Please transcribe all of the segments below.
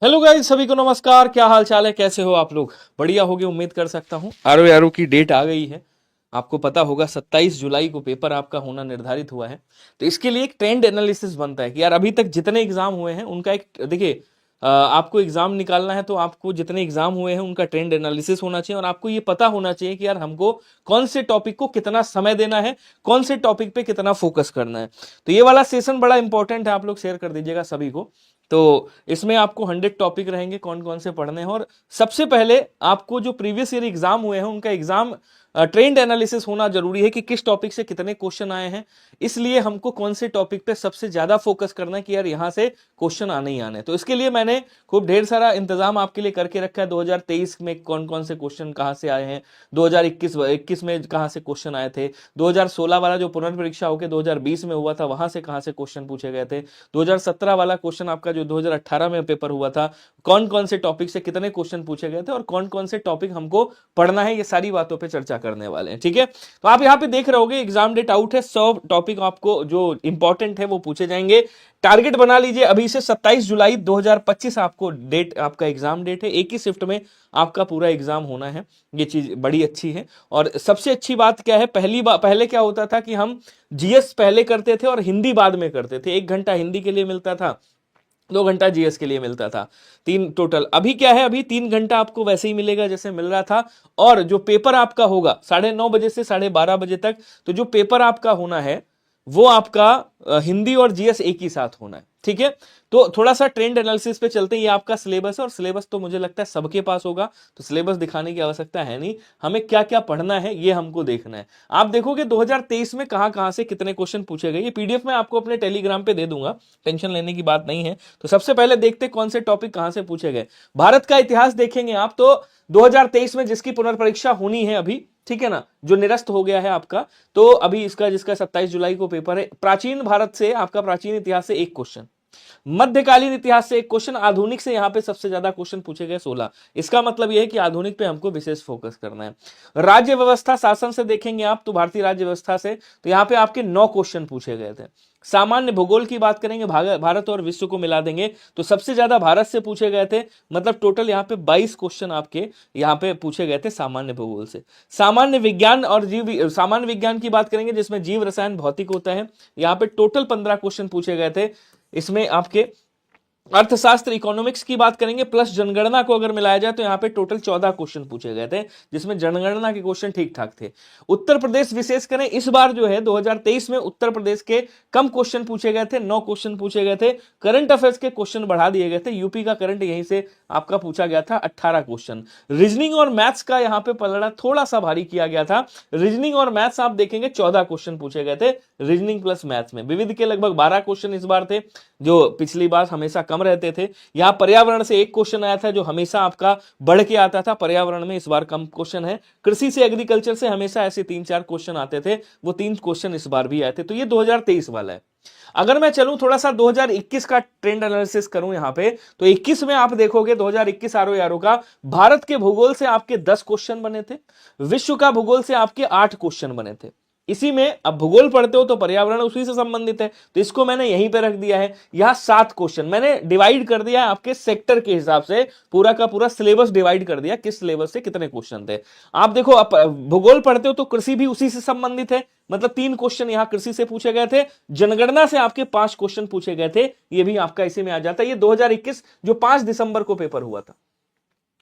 Hello guys, सभी को नमस्कार। क्या हाल चाल है, कैसे हो आप लोग? बढ़िया होगे उम्मीद कर सकता हूँ। आरो यारो की डेट आ गई है। आपको पता होगा 27 जुलाई को पेपर आपका होना निर्धारित हुआ है। तो इसके लिए एक ट्रेंड एनालिसिस बनता है कि यार अभी तक जितने एग्जाम हुए हैं उनका एक देखिए, आपको एग्जाम निकालना है तो आपको जितने एग्जाम हुए हैं उनका ट्रेंड एनालिसिस होना चाहिए और आपको ये पता होना चाहिए कि यार हमको कौन से टॉपिक को कितना समय देना है, कौन से टॉपिक पे कितना फोकस करना है। तो ये वाला सेशन बड़ा इंपॉर्टेंट है, आप लोग शेयर कर दीजिएगा सभी को। तो इसमें आपको 100 टॉपिक रहेंगे, कौन कौन से पढ़ने हैं। और सबसे पहले आपको जो प्रीवियस ईयर एग्जाम हुए हैं उनका एग्जाम ट्रेंड एनालिसिस होना जरूरी है कि किस टॉपिक से कितने क्वेश्चन आए हैं। इसलिए हमको कौन से टॉपिक पे सबसे ज्यादा फोकस करना है कि यार यहां से क्वेश्चन आने ही आने। तो इसके लिए मैंने खूब ढेर सारा इंतजाम आपके लिए करके रखा है। 2023 में कौन कौन से क्वेश्चन कहां से आए हैं, 2021 में कहां से क्वेश्चन आए थे, 2016 वाला जो पुनर्परीक्षा होकर 2020 में हुआ था वहां से कहां से क्वेश्चन पूछे गए थे, 2017 वाला क्वेश्चन आपका जो 2018 में पेपर हुआ था, कौन कौन से टॉपिक से कितने क्वेश्चन पूछे गए थे और कौन कौन से टॉपिक हमको पढ़ना है, ये सारी बातों पे चर्चा करने वाले हैं। ठीक है, तो आप यहाँ पे देख रहे होगे एग्जाम डेट आउट है। 100 टॉपिक आपको जो इंपॉर्टेंट है वो पूछे जाएंगे। टारगेट बना लीजिए अभी से 27 जुलाई 2025 आपको डेट, आपका एग्जाम डेट है। एक ही शिफ्ट में आपका पूरा एग्जाम होना है। ये चीज बड़ी अच्छी है। और सबसे अच्छी बात क्या है, पहले क्या होता था कि हम जीएस पहले करते थे और हिंदी बाद में करते थे। 1 घंटा हिंदी के लिए मिलता था, 2 घंटा जीएस के लिए मिलता था, 3 टोटल। अभी क्या है, अभी 3 घंटा आपको वैसे ही मिलेगा जैसे मिल रहा था। और जो पेपर आपका होगा 9:30 से 12:30 तक, तो जो पेपर आपका होना है वो आपका हिंदी और जीएस एक ही साथ होना है। ठीक है, तो थोड़ा सा ट्रेंड एनालिसिस पे चलते हैं। ये आपका सिलेबस है और सिलेबस तो मुझे लगता है सबके पास होगा, तो सिलेबस दिखाने की आवश्यकता है नहीं। हमें क्या क्या पढ़ना है ये हमको देखना है। आप देखोगे 2023 में कहां कहां से कितने क्वेश्चन पूछे गए, ये पीडीएफ में आपको अपने टेलीग्राम पे दे दूंगा, टेंशन लेने की बात नहीं है। तो सबसे पहले देखते कौन से टॉपिक कहां से पूछे गए। भारत का इतिहास देखेंगे आप तो 2023 में जिसकी पुनर्परीक्षा होनी है अभी, ठीक है ना, जो निरस्त हो गया है आपका, तो अभी इसका जिसका 27 जुलाई को पेपर है, प्राचीन भारत से आपका प्राचीन इतिहास से एक क्वेश्चन, मध्यकालीन इतिहास से एक क्वेश्चन, आधुनिक से यहां पे सबसे ज्यादा क्वेश्चन पूछे गए 16। इसका मतलब यह है कि आधुनिक पे हमको विशेष फोकस करना है। राज्य व्यवस्था शासन से देखेंगे आप तो भारतीय राज्य व्यवस्था से, तो यहां पे आपके 9 क्वेश्चन पूछे गए थे। सामान्य भूगोल की बात करेंगे, भारत और विश्व को मिला देंगे तो सबसे ज्यादा भारत से पूछे गए थे। मतलब टोटल यहाँ पे 22 क्वेश्चन आपके यहाँ पे पूछे गए थे सामान्य भूगोल से। सामान्य विज्ञान और सामान्य विज्ञान की बात करेंगे जिसमें जीव रसायन भौतिक होता है, यहाँ पे टोटल 15 क्वेश्चन पूछे गए थे। इसमें आपके अर्थशास्त्र इकोनॉमिक्स की बात करेंगे प्लस जनगणना को अगर मिलाया जाए तो यहाँ पे टोटल 14 क्वेश्चन पूछे गए थे, जिसमें जनगणना के क्वेश्चन ठीक ठाक थे। उत्तर प्रदेश विशेष करें, इस बार जो है 2023 में उत्तर प्रदेश के कम क्वेश्चन पूछे गए थे, 9 क्वेश्चन पूछे गए थे। करंट अफेयर्स के क्वेश्चन बढ़ा दिए गए थे, यूपी का करंट यहीं से आपका पूछा गया था 18 क्वेश्चन। रीजनिंग और मैथ्स का यहाँ पे पलड़ा थोड़ा सा भारी किया गया था। रीजनिंग और मैथ्स आप देखेंगे 14 क्वेश्चन पूछे गए थे रीजनिंग प्लस मैथ्स में। विविध के लगभग 12 क्वेश्चन इस बार थे, जो पिछली बार हमेशा कम रहते थे। यहां पर्यावरण से एक क्वेश्चन आया था जो हमेशा आपका बढ़ के आता था, पर्यावरण में इस बार कम क्वेश्चन है। कृषि से एग्रीकल्चर से हमेशा ऐसे 3-4 क्वेश्चन आते थे, वो 3 क्वेश्चन इस बार भी आए थे। तो ये 2023 वाला है। अगर मैं चलूं थोड़ा सा 2021 का ट्रेंड एनालिसिस करूं यहां पे, तो 21 में आप देखोगे 2021 आरो यारो का भारत के भूगोल से आपके 10 क्वेश्चन बने थे, विश्व का भूगोल से आपके 8 क्वेश्चन बने थे। इसी में अब भूगोल पढ़ते हो तो पर्यावरण उसी से संबंधित है, तो इसको मैंने यहीं पे रख दिया है। यहां 7 क्वेश्चन मैंने डिवाइड कर दिया है आपके सेक्टर के हिसाब से, पूरा का पूरा सिलेबस डिवाइड कर दिया किस सिलेबस से कितने क्वेश्चन थे। आप देखो, आप भूगोल पढ़ते हो तो कृषि भी उसी से संबंधित है, मतलब 3 क्वेश्चन यहां कृषि से पूछे गए थे। जनगणना से आपके 5 क्वेश्चन पूछे गए थे, ये भी आपका इसी में आ जाता है। ये 2021 जो 5 दिसंबर को पेपर हुआ था।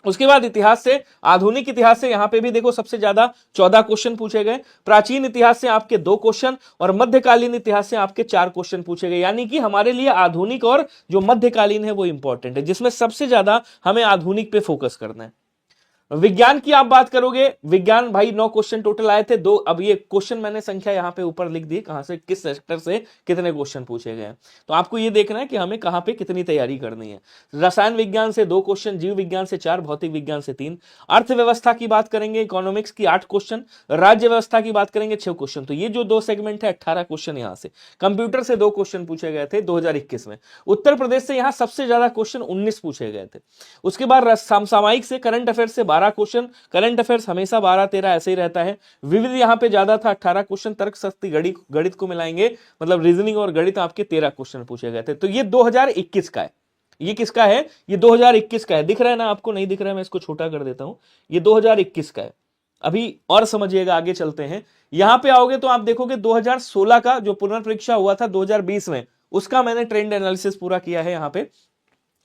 उसके बाद इतिहास से, आधुनिक इतिहास से यहां पे भी देखो सबसे ज्यादा 14 क्वेश्चन पूछे गए। प्राचीन इतिहास से आपके 2 क्वेश्चन और मध्यकालीन इतिहास से आपके 4 क्वेश्चन पूछे गए। यानी कि हमारे लिए आधुनिक और जो मध्यकालीन है वो इंपॉर्टेंट है, जिसमें सबसे ज्यादा हमें आधुनिक पे फोकस करना है। विज्ञान की आप बात करोगे, विज्ञान भाई 9 क्वेश्चन टोटल आए थे, 2 अब ये क्वेश्चन मैंने संख्या यहां पे ऊपर लिख दी कहां से, किस सेक्टर से कितने क्वेश्चन पूछे गए। तो आपको ये देखना है कि हमें कहां पे कितनी तैयारी करनी है। रसायन विज्ञान से 2 क्वेश्चन, जीव विज्ञान से 4, भौतिक विज्ञान से 3। अर्थव्यवस्था की बात करेंगे, इकोनॉमिक्स की 8 क्वेश्चन, राज्य व्यवस्था की बात करेंगे 6 क्वेश्चन। तो ये जो 2 सेगमेंट है 18 क्वेश्चन यहां से। कंप्यूटर से 2 क्वेश्चन पूछे गए थे 2021 में। उत्तर प्रदेश से यहां सबसे ज्यादा क्वेश्चन 19 पूछे गए थे। उसके बाद सामयिक से करंट अफेयर से 12 क्वेश्चन, करंट अफेयर्स हमेशा 12-13 ऐसे ही रहता है। विविध यहां पे ज्यादा था 18 क्वेश्चन, तर्कशास्त्र गणित को मिलाएंगे मतलब रीजनिंग और गणित आपके 13 क्वेश्चन पूछे गए थे। तो ये 2021 का है। ये किसका है? ये 2021 का है। दिख रहा है ना आपको? नहीं दिख रहा है, मैं इसको छोटा कर देता हूं। ये 2021 का है। अभी और समझिएगा, आगे चलते हैं। यहां पे आओगे तो आप देखोगे 2016 का जो पुनर्परीक्षा हुआ था 2020 में, उसका मैंने ट्रेंड एनालिसिस पूरा किया है। यहां पे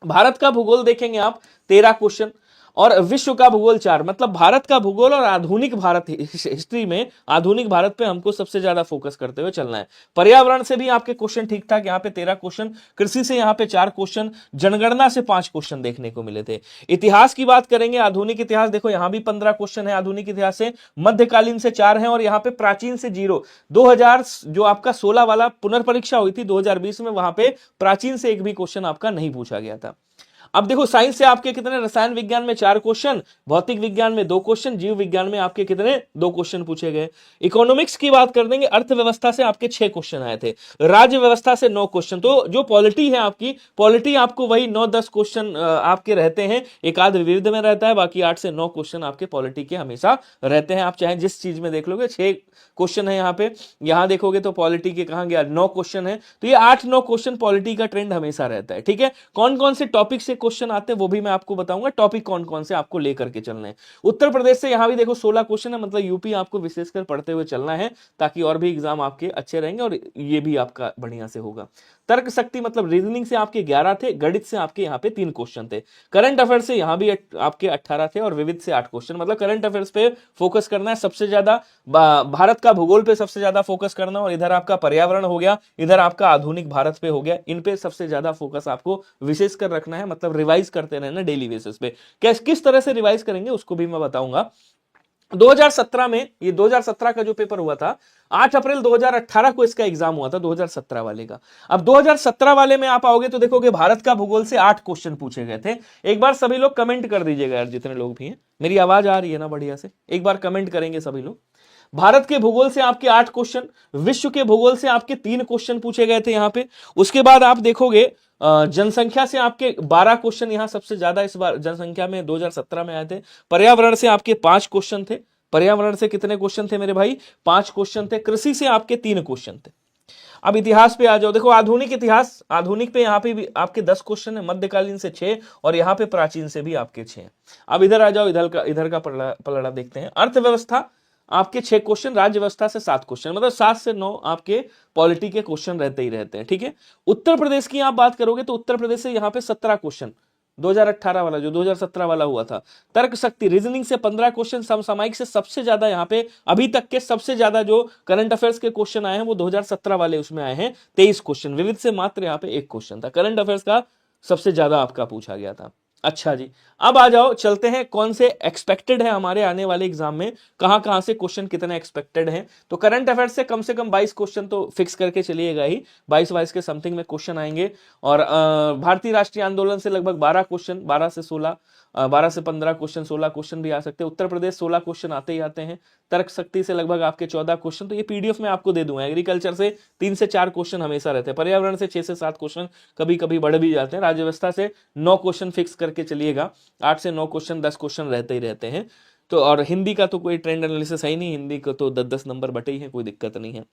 भारत का भूगोल देखेंगे आप, 13 क्वेश्चन, और विश्व का भूगोल 4। मतलब भारत का भूगोल और आधुनिक भारत हिस्ट्री में आधुनिक भारत पे हमको सबसे ज्यादा फोकस करते हुए चलना है। पर्यावरण से भी आपके क्वेश्चन ठीक ठाक, यहाँ पे 13 क्वेश्चन, कृषि से यहाँ पे 4 क्वेश्चन, जनगणना से 5 क्वेश्चन देखने को मिले थे। इतिहास की बात करेंगे, आधुनिक इतिहास देखो यहां भी 15 क्वेश्चन है आधुनिक इतिहास से, मध्यकालीन से 4 है, और यहाँ पे प्राचीन से 0। 2000 जो आपका 16 वाला पुनर्परीक्षा हुई थी 2020 में, वहां पे प्राचीन से एक भी क्वेश्चन आपका नहीं पूछा गया था। अब देखो साइंस से आपके कितने, रसायन विज्ञान में 4 क्वेश्चन, भौतिक विज्ञान में 2 क्वेश्चन, जीव विज्ञान में आपके कितने, 2 क्वेश्चन पूछे गए। इकोनॉमिक्स की बात कर देंगे, अर्थव्यवस्था से आपके 6 क्वेश्चन आए थे, राज्य व्यवस्था से 9 क्वेश्चन। तो जो पॉलिटी है आपकी, पॉलिटी आपको वही 9-10 क्वेश्चन आपके रहते हैं, एक आध विविध में रहता है, बाकी 8 से 9 क्वेश्चन आपके पॉलिटी के हमेशा रहते हैं। आप चाहे जिस चीज में देख लोगे 6 क्वेश्चन है यहाँ पे, यहां देखोगे तो पॉलिटी के कहां गया, 9 क्वेश्चन है। तो ये 8-9 क्वेश्चन पॉलिटी का ट्रेंड हमेशा रहता है। ठीक है, कौन कौन से टॉपिक से क्वेश्चन आते हैं वो भी मैं आपको बताऊंगा, टॉपिक कौन कौन से आपको लेकर के चलने हैं। उत्तर प्रदेश से यहां भी देखो 16 क्वेश्चन है, मतलब यूपी आपको विशेषकर पढ़ते हुए चलना है, ताकि और भी एग्जाम आपके अच्छे रहेंगे और ये भी आपका बढ़िया से होगा। तर्क शक्ति मतलब रीजनिंग से आपके 11 थे, गणित से आपके यहाँ पे 3 क्वेश्चन थे, करंट अफेयर से यहाँ भी आपके 18 थे, और विविध से 8 क्वेश्चन। मतलब करंट अफेयर्स पे फोकस करना है सबसे ज्यादा, भारत का भूगोल पे सबसे ज्यादा फोकस करना, और इधर आपका पर्यावरण हो गया, इधर आपका आधुनिक भारत पे हो गया, इन पे सबसे ज्यादा फोकस आपको विशेष कर रखना है। मतलब रिवाइज करते रहना डेली बेसिस पे। किस तरह से रिवाइज करेंगे उसको भी मैं बताऊंगा। 2017 में, ये 2017 का जो पेपर हुआ था, 8 अप्रैल 2018 को इसका एग्जाम हुआ था 2017 वाले का। अब 2017 वाले में आप आओगे तो देखोगे भारत का भूगोल से 8 क्वेश्चन पूछे गए थे। एक बार सभी लोग कमेंट कर दीजिएगा यार, जितने लोग भी हैं। मेरी आवाज आ रही है ना बढ़िया से? एक बार कमेंट करेंगे सभी लोग। भारत के भूगोल से आपके 8 क्वेश्चन, विश्व के भूगोल से आपके 3 क्वेश्चन पूछे गए थे यहां पे। उसके बाद आप देखोगे जनसंख्या से आपके 12 क्वेश्चन, यहां सबसे ज्यादा इस बार जनसंख्या में 2017 में आए थे। पर्यावरण से आपके 5 क्वेश्चन थे। पर्यावरण से कितने क्वेश्चन थे मेरे भाई? 5 क्वेश्चन थे। कृषि से आपके 3 क्वेश्चन थे। अब इतिहास पे आ जाओ, देखो आधुनिक इतिहास, आधुनिक पे यहाँ पे भी आपके 10 क्वेश्चन है, मध्यकालीन से 6, और यहाँ पे प्राचीन से भी आपके 6 हैं। अब इधर आ जाओ, इधर का पलड़ा देखते हैं। अर्थव्यवस्था आपके 6 क्वेश्चन, राज्य व्यवस्था से 7 क्वेश्चन, मतलब 7 से 9 आपके पॉलिटी के क्वेश्चन रहते ही रहते हैं। ठीक है, उत्तर प्रदेश की आप बात करोगे तो उत्तर प्रदेश से यहाँ पे 17 क्वेश्चन, 2018 वाला जो 2017 वाला हुआ था। तर्क शक्ति रीजनिंग से 15 क्वेश्चन, समसामयिक से सबसे ज्यादा यहाँ पे अभी तक के सबसे ज्यादा जो करंट अफेयर्स के क्वेश्चन आए हैं वो 2017 वाले उसमें आए हैं, 23 क्वेश्चन। विविध से मात्र यहाँ पे 1 क्वेश्चन था। करंट अफेयर्स का सबसे ज्यादा आपका पूछा गया था। अच्छा जी, अब आ जाओ, चलते हैं कौन से एक्सपेक्टेड है हमारे आने वाले एग्जाम में, कहां से क्वेश्चन कितने एक्सपेक्टेड हैं। तो करंट अफेयर से कम 22 क्वेश्चन तो फिक्स करके चलिएगा ही, 22 के समथिंग में क्वेश्चन आएंगे। और भारतीय राष्ट्रीय आंदोलन से लगभग 12 क्वेश्चन, 12 से 16, 12 से 15 क्वेश्चन, 16 क्वेश्चन भी आ सकते हैं। उत्तर प्रदेश 16 क्वेश्चन आते ही आते हैं। तर्क शक्ति से लगभग आपके 14 क्वेश्चन, तो ये पीडीएफ में आपको दे दूंगा। एग्रीकल्चर से 3 से 4 क्वेश्चन हमेशा रहते हैं। पर्यावरण से 6 से 7 क्वेश्चन, कभी कभी बढ़ भी जाते हैं। राज्य व्यवस्था से 9 क्वेश्चन फिक्स करके चलिएगा, 8 से 9 क्वेश्चन, 10 क्वेश्चन रहते ही रहते हैं। तो और हिंदी का तो कोई ट्रेंड एनालिसिस है ही नहीं, हिंदी को तो 10-10 नंबर बटे ही हैं, कोई दिक्कत नहीं है।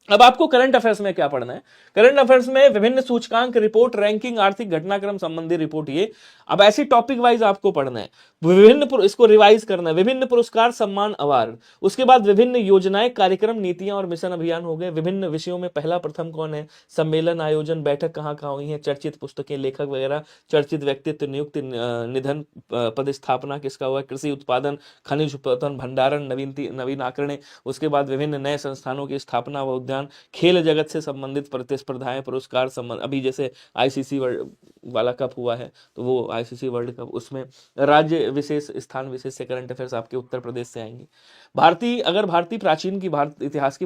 अब आपको करंट अफेयर्स में क्या पढ़ना है? करंट अफेयर्स में विभिन्न सूचकांक रिपोर्ट, रैंकिंग, आर्थिक घटनाक्रम संबंधी रिपोर्ट, ये अब ऐसी टॉपिक वाइज आपको पढ़ना है। विभिन्न, इसको रिवाइज करना है। विभिन्न पुरस्कार, सम्मान, अवार्ड, उसके बाद विभिन्न योजनाएं, कार्यक्रम, नीतियां और मिशन अभियान हो गए। विभिन्न विषयों में पहला प्रथम कौन है, सम्मेलन, आयोजन, बैठक कहाँ हुई है, चर्चित पुस्तकें, लेखक वगैरह, चर्चित व्यक्तित्व, नियुक्ति, निधन, पदस्थापना किसका हुआ है, कृषि उत्पादन, खनिज उत्पादन, भंडारण, नवीनाकरण, उसके बाद विभिन्न नए संस्थानों की स्थापना व उद्यान, खेल जगत से संबंधित प्रतिस्पर्धाएं, पुरस्कार संबंध, अभी जैसे आईसीसी वाला कप हुआ है तो वो आईसीसी वर्ल्ड कप, उसमें राज्य विशेष, स्थान विशेष से करंट अफेयर्स आपके उत्तर प्रदेश से आएंगे। अगर भारतीय प्राचीन की,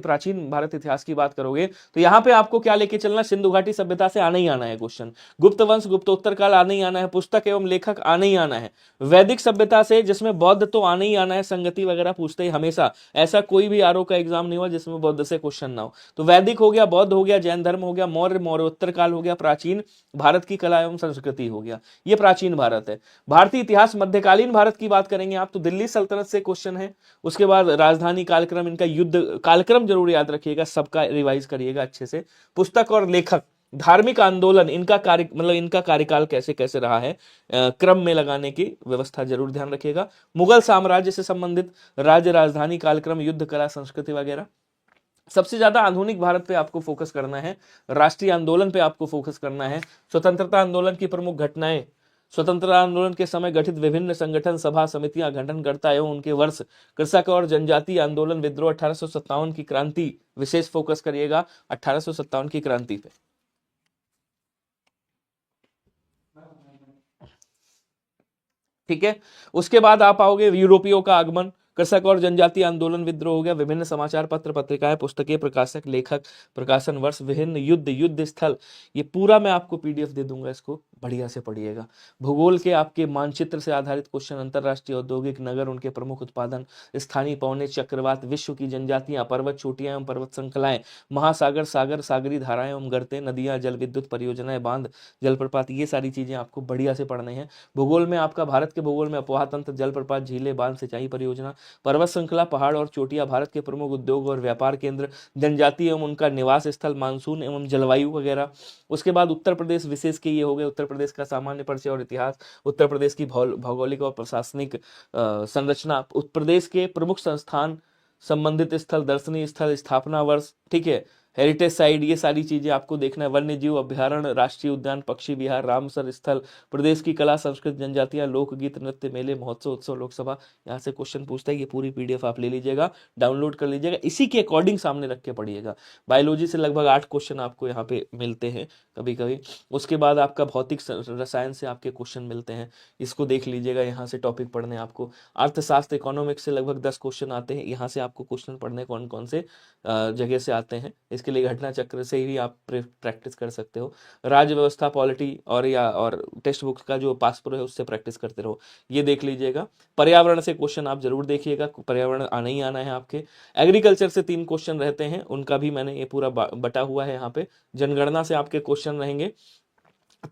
प्राचीन भारत इतिहास की बात करोगे तो यहाँ पे आपको क्या लेके चलना, सिंधु घाटी सभ्यता से आना ही आना है क्वेश्चन, गुप्त वंश, गुप्तोत्तर काल आना ही आना है, पुस्तक एवं लेखक आना ही आना है, वैदिक सभ्यता से, जिसमें बौद्ध तो आना ही आना है, संगति वगैरह पूछते ही हमेशा, ऐसा कोई भी आरओ का एग्जाम नहीं हुआ जिसमें बौद्ध से क्वेश्चन ना हो। तो वैदिक हो गया, बौद्ध हो गया, जैन धर्म हो गया, मौर्योत्तर काल हो गया, प्राचीन भारत की कला एवं संस्कृति हो गया, ये प्राचीन भारत है। भारतीय इतिहास, मध्यकालीन भारत की बात करेंगे आप तो दिल्ली सल्तनत से क्वेश्चन है। उसके बाद राजधानी कालक्रम, इनका युद्ध कालक्रम जरूर याद रखिएगा, सबका रिवाइज करिएगा अच्छे से। पुस्तक और लेखक, धार्मिक आंदोलन, इनका कार्य मतलब इनका कार्यकाल कैसे कैसे रहा है, क्रम में लगाने की व्यवस्था जरूर ध्यान रखिएगा। मुगल साम्राज्य से संबंधित राज्य राजधानी कालक्रम, युद्ध कला, संस्कृति वगैरह। सबसे ज्यादा आधुनिक भारत पे आपको फोकस करना है, राष्ट्रीय आंदोलन पे आपको फोकस करना है, स्वतंत्रता आंदोलन की प्रमुख घटनाएं, स्वतंत्रता आंदोलन के समय गठित विभिन्न संगठन, सभा, समितियां, गठनकर्ता एवं उनके वर्ष, कृषक और जनजातीय आंदोलन, विद्रोह, 1857 की क्रांति, विशेष फोकस करिएगा 1857 की क्रांति पे। ठीक है, उसके बाद आप आओगे यूरोपियों का आगमन, कृषक और जनजातीय आंदोलन, विद्रोह हो गया, विभिन्न समाचार पत्र पत्रिकाएं, पुस्तकें, प्रकाशक, लेखक, प्रकाशन वर्ष, विभिन्न युद्ध, युद्ध स्थल, ये पूरा मैं आपको पीडीएफ दे दूंगा, इसको बढ़िया से पढ़िएगा। भूगोल के आपके मानचित्र से आधारित क्वेश्चन, अंतरराष्ट्रीय औद्योगिक नगर, उनके प्रमुख उत्पादन, स्थानीय पौने, चक्रवात, विश्व की जनजातियां, पर्वत चोटियां एवं पर्वत श्रृंखलाएं, महासागर, सागर, सागरी धाराएं एवं गर्तें, नदियां, जल विद्युत परियोजनाएं, बांध, जलप्रपात, ये सारी चीजें आपको बढ़िया से पढ़ने हैं। भूगोल में आपका भारत के भूगोल में अफवाह तंत्र, जलप्रपात, झीलें, बांध, सिंचाई परियोजना, पर्वत श्रृंखला, पहाड़ और चोटियां, भारत के प्रमुख उद्योग और व्यापार केंद्र, जनजाति एवं उनका निवास स्थल, मानसून एवं जलवायु वगैरह। उसके बाद उत्तर प्रदेश विशेष के ये हो गए, उत्तर प्रदेश का सामान्य परिचय और इतिहास, उत्तर प्रदेश की भौगोलिक और प्रशासनिक संरचना, उत्तर प्रदेश के प्रमुख संस्थान, संबंधित स्थल, दर्शनीय स्थल, स्थापना वर्ष, ठीक है, हेरिटेज साइट, ये सारी चीजें आपको देखना है। वन्य जीव अभ्यारण्य, राष्ट्रीय उद्यान, पक्षी विहार, रामसर स्थल, प्रदेश की कला संस्कृति, जनजातियां, लोकगीत, नृत्य, मेले, महोत्सव, उत्सव, लोकसभा, यहाँ से क्वेश्चन पूछता है। ये पूरी पीडीएफ आप ले लीजिएगा, डाउनलोड कर लीजिएगा, इसी के अकॉर्डिंग सामने रख के पढ़िएगा। बायोलॉजी से लगभग 8 क्वेश्चन आपको यहाँ पे मिलते हैं कभी कभी। उसके बाद आपका भौतिक रसायन से आपके क्वेश्चन मिलते हैं, इसको देख लीजिएगा, यहाँ से टॉपिक पढ़ने आपको। अर्थशास्त्र, इकोनॉमिक्स से लगभग 10 क्वेश्चन आते हैं, यहाँ से आपको क्वेश्चन पढ़ने कौन कौन से जगह से आते हैं, इसके लिए घटना चक्र से ही आप प्रैक्टिस कर सकते हो। राज्य व्यवस्था, पॉलिटी और टेक्स्ट बुक का जो पास प्रो है उससे प्रैक्टिस करते रहो, ये देख लीजिएगा। पर्यावरण से क्वेश्चन आप जरूर देखिएगा, पर्यावरण आना ही आना है आपके। एग्रीकल्चर से 3 क्वेश्चन रहते हैं, उनका भी मैंने ये पूरा बटा हुआ है यहाँ पे। जनगणना से आपके क्वेश्चन रहेंगे।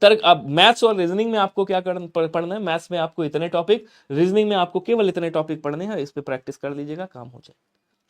तर्क, अब मैथ्स और रीजनिंग में आपको क्या पढ़ना है, मैथ्स में आपको इतने टॉपिक, रीजनिंग में आपको केवल इतने टॉपिक पढ़ने हैं, इस पे प्रैक्टिस कर लीजिएगा, काम हो जाए।